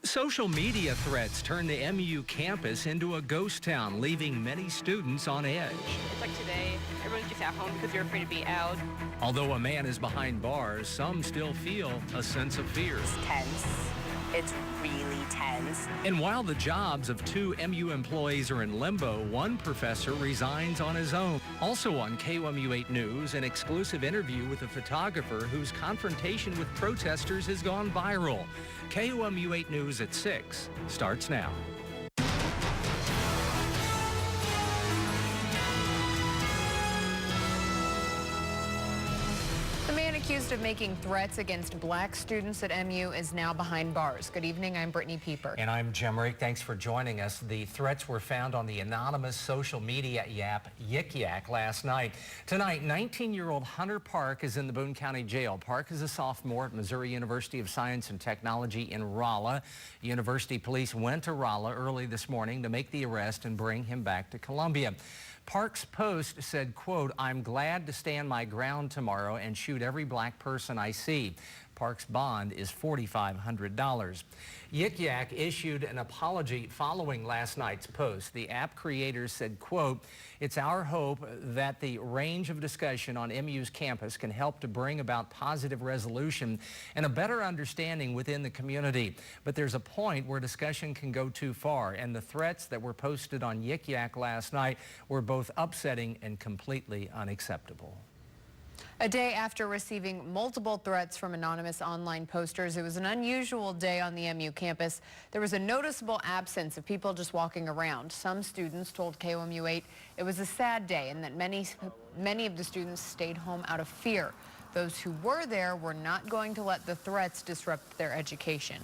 Social media threats turned the MU campus into a ghost town, leaving many students on edge. It's like today, everyone's just at home because you're afraid to be out. Although a man is behind bars, some still feel a sense of fear. It's tense. It's really tense. And while the jobs of 2 MU employees are in limbo, one professor resigns on his own. Also on KOMU 8 News, an exclusive interview with a photographer whose confrontation with protesters has gone viral. KOMU 8 News at 6 starts now. The man accused of making threats against black students at MU is now behind bars. Good evening, I'm Brittany Pieper. And I'm Jim Rick. Thanks for joining us. The threats were found on the anonymous social media app Yik Yak last night. Tonight, 19-year-old Hunter Park is in the Boone County Jail. Park is a sophomore at Missouri University of Science and Technology in Rolla. University police went to Rolla early this morning to make the arrest and bring him back to Columbia. Park's post said, quote, "I'm glad to stand my ground tomorrow and shoot every black person I see." Park's bond is $4,500. Yik Yak issued an apology following last night's post. The app creators said, quote, "It's our hope that the range of discussion on MU's campus can help to bring about positive resolution and a better understanding within the community. But there's a point where discussion can go too far, and the threats that were posted on Yik Yak last night were both upsetting and completely unacceptable." A day after receiving multiple threats from anonymous online posters, it was an unusual day on the MU campus. There was a noticeable absence of people just walking around. Some students told KOMU 8 it was a sad day and that many of the students stayed home out of fear. Those who were there were not going to let the threats disrupt their education.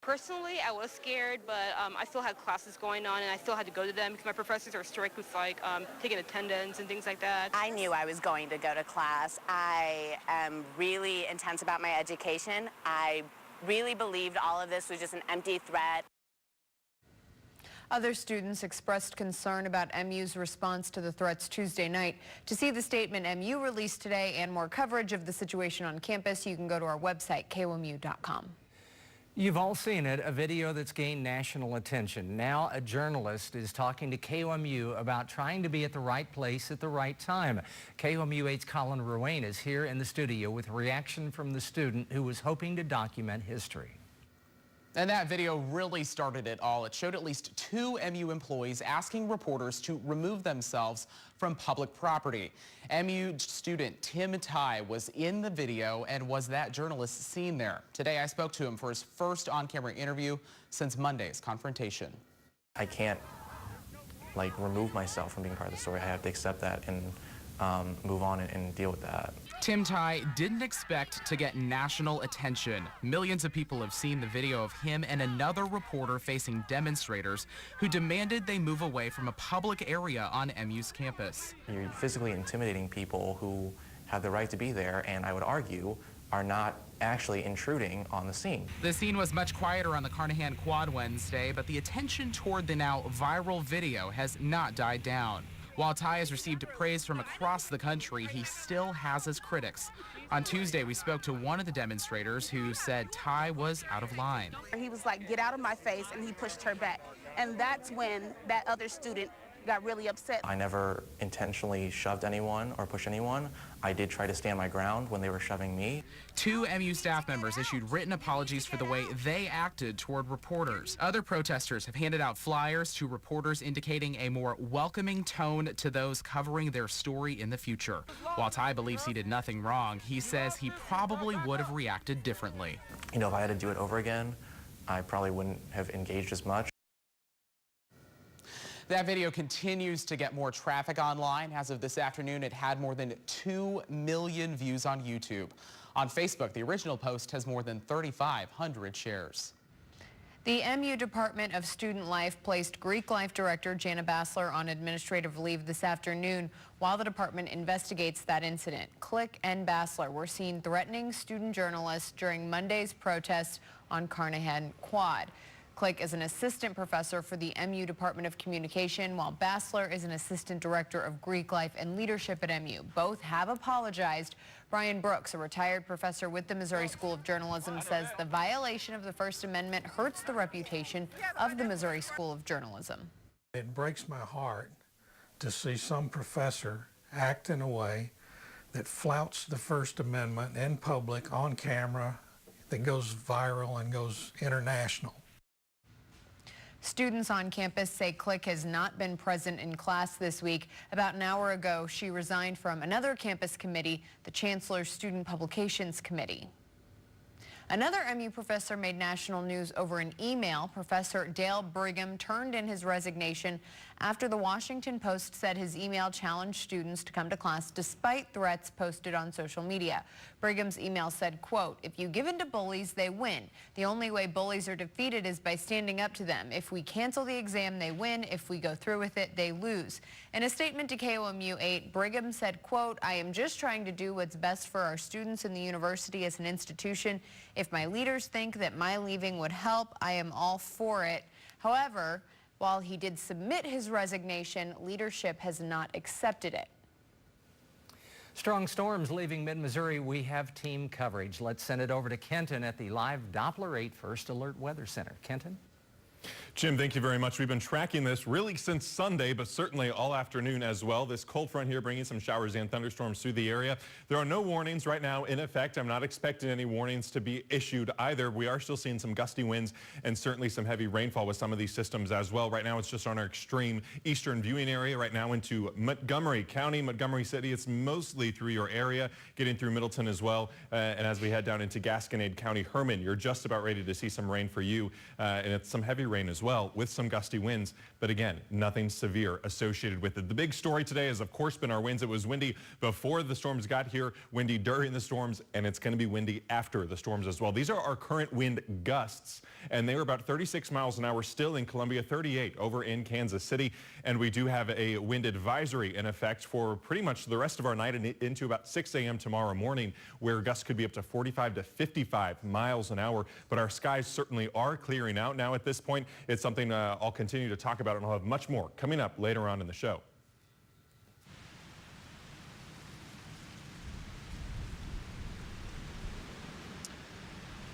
Personally, I was scared, but I still had classes going on and I still had to go to them because my professors are strict with like taking attendance and things like that. I knew I was going to go to class. I am really intense about my education. I really believed all of this was just an empty threat. Other students expressed concern about MU's response to the threats Tuesday night. To see the statement MU released today and more coverage of the situation on campus, you can go to our website, KOMU.com. You've all seen it, a video that's gained national attention. Now a journalist is talking to KOMU about trying to be at the right place at the right time. KOMU 8's Colin Ruane is here in the studio with reaction from the student who was hoping to document history. And that video really started it all. It showed at least 2 MU employees asking reporters to remove themselves from public property. MU student Tim Tai was in the video and was that journalist seen there. Today I spoke to him for his first on-camera interview since Monday's confrontation. I can't remove myself from being part of the story. I have to accept that and move on and deal with that. Tim Tai didn't expect to get national attention. Millions of people have seen the video of him and another reporter facing demonstrators who demanded they move away from a public area on MU's campus. You're physically intimidating people who have the right to be there, and I would argue are not actually intruding on the scene. The scene was much quieter on the Carnahan Quad Wednesday, but the attention toward the now viral video has not died down. While Tai has received praise from across the country, he still has his critics. On Tuesday, we spoke to one of the demonstrators who said Tai was out of line. He was like, "Get out of my face," and he pushed her back. And that's when that other student got really upset. I never intentionally shoved anyone or pushed anyone. I did try to stand my ground when they were shoving me. 2 MU staff members issued written apologies for the way they acted toward reporters. Other protesters have handed out flyers to reporters indicating a more welcoming tone to those covering their story in the future. While Tai believes he did nothing wrong, he says he probably would have reacted differently. You know, if I had to do it over again, I probably wouldn't have engaged as much. That video continues to get more traffic online. As of this afternoon, it had more than 2 million views on YouTube. On Facebook, the original post has more than 3,500 shares. The MU Department of Student Life placed Greek Life Director Jana Bassler on administrative leave this afternoon while the department investigates that incident. Click and Bassler were seen threatening student journalists during Monday's protest on Carnahan Quad. Click is an assistant professor for the MU Department of Communication, while Bassler is an assistant director of Greek life and leadership at MU. Both have apologized. Brian Brooks, a retired professor with the Missouri School of Journalism, says the violation of the First Amendment hurts the reputation of the Missouri School of Journalism. It breaks my heart to see some professor act in a way that flouts the First Amendment in public, on camera, that goes viral and goes international. Students on campus say Click has not been present in class this week. About an hour ago, she resigned from another campus committee, the Chancellor's Student Publications Committee. Another MU professor made national news over an email. Professor Dale Brigham turned in his resignation after the Washington Post said his email challenged students to come to class despite threats posted on social media. Brigham's email said, quote, "If you give in to bullies, they win. The only way bullies are defeated is by standing up to them. If we cancel the exam, they win. If we go through with it, they lose." In a statement to KOMU 8, Brigham said, quote, "I am just trying to do what's best for our students and the university as an institution. If my leaders think that my leaving would help, I am all for it." However, while he did submit his resignation, leadership has not accepted it. Strong storms leaving mid-Missouri. We have team coverage. Let's send it over to Kenton at the live Doppler 8 First Alert Weather Center. Kenton? Jim, thank you very much. We've been tracking this really since Sunday, but certainly all afternoon as well. This cold front here bringing some showers and thunderstorms through the area. There are no warnings right now in effect. I'm not expecting any warnings to be issued either. We are still seeing some gusty winds and certainly some heavy rainfall with some of these systems as well. Right now it's just on our extreme eastern viewing area right now into Montgomery County, Montgomery City. It's mostly through your area, getting through Middleton as well. And as we head down into Gasconade County, Herman, you're just about ready to see some rain for you. And it's some heavy rain as well with some gusty winds, but again, nothing severe associated with it. The big story today has of course been our winds. It was windy before the storms got here, windy during the storms, and it's going to be windy after the storms as well. These are our current wind gusts, and they were about 36 miles an hour still in Columbia, 38 over in Kansas City, and we do have a wind advisory in effect for pretty much the rest of our night and into about 6 a.m. tomorrow morning, where gusts could be up to 45 to 55 miles an hour, but our skies certainly are clearing out now at this point. It's something I'll continue to talk about, and I'll have much more coming up later on in the show.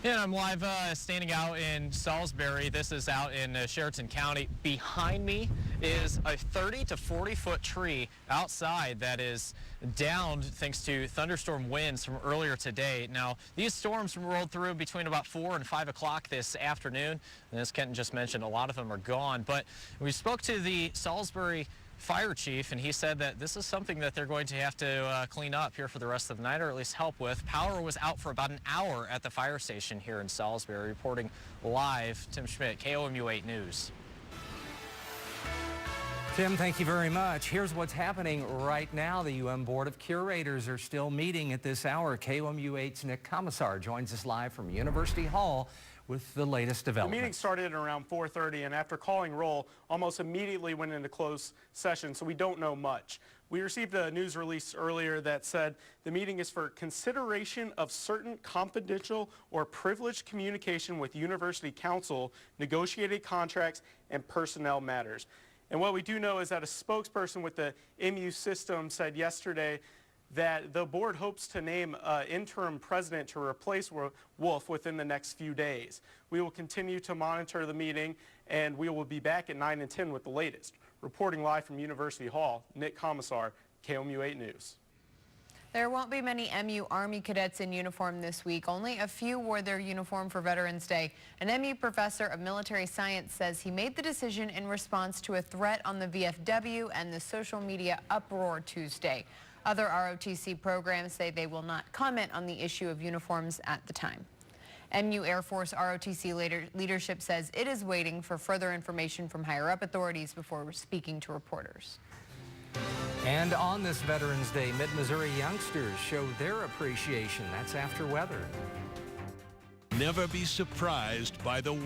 Yeah, I'm live standing out in Salisbury. This is out in Sheraton County. Behind me is a 30 to 40 foot tree outside that is downed thanks to thunderstorm winds from earlier today. Now, these storms rolled through between about 4 and 5 o'clock this afternoon. And as Kenton just mentioned, a lot of them are gone. But we spoke to the Salisbury fire chief, and he said that this is something that they're going to have to clean up here for the rest of the night, or at least help with. Power was out for about an hour at the fire station here in Salisbury. Reporting live, Tim Schmidt, KOMU 8 News. Tim, thank you very much. Here's what's happening right now. The UM Board of Curators are still meeting at this hour. KOMU 8's Nick Commissar joins us live from University Hall with the latest developments. The meeting started at around 4:30, and after calling roll, almost immediately went into closed session, so we don't know much. We received a news release earlier that said the meeting is for consideration of certain confidential or privileged communication with University Counsel, negotiated contracts, and personnel matters. And what we do know is that a spokesperson with the MU system said yesterday that the board hopes to name an interim president to replace Wolf within the next few days. We will continue to monitor the meeting, and we will be back at 9 and 10 with the latest. Reporting live from University Hall, Nick Commissar, KOMU 8 News. There won't be many MU Army cadets in uniform this week. Only a few wore their uniform for Veterans Day. An MU professor of military science says he made the decision in response to a threat on the VFW and the social media uproar Tuesday. Other ROTC programs say they will not comment on the issue of uniforms at the time. MU Air Force ROTC leadership says it is waiting for further information from higher-up authorities before speaking to reporters. And on this Veterans Day, mid-Missouri youngsters show their appreciation. That's after weather. Never be surprised by the weather.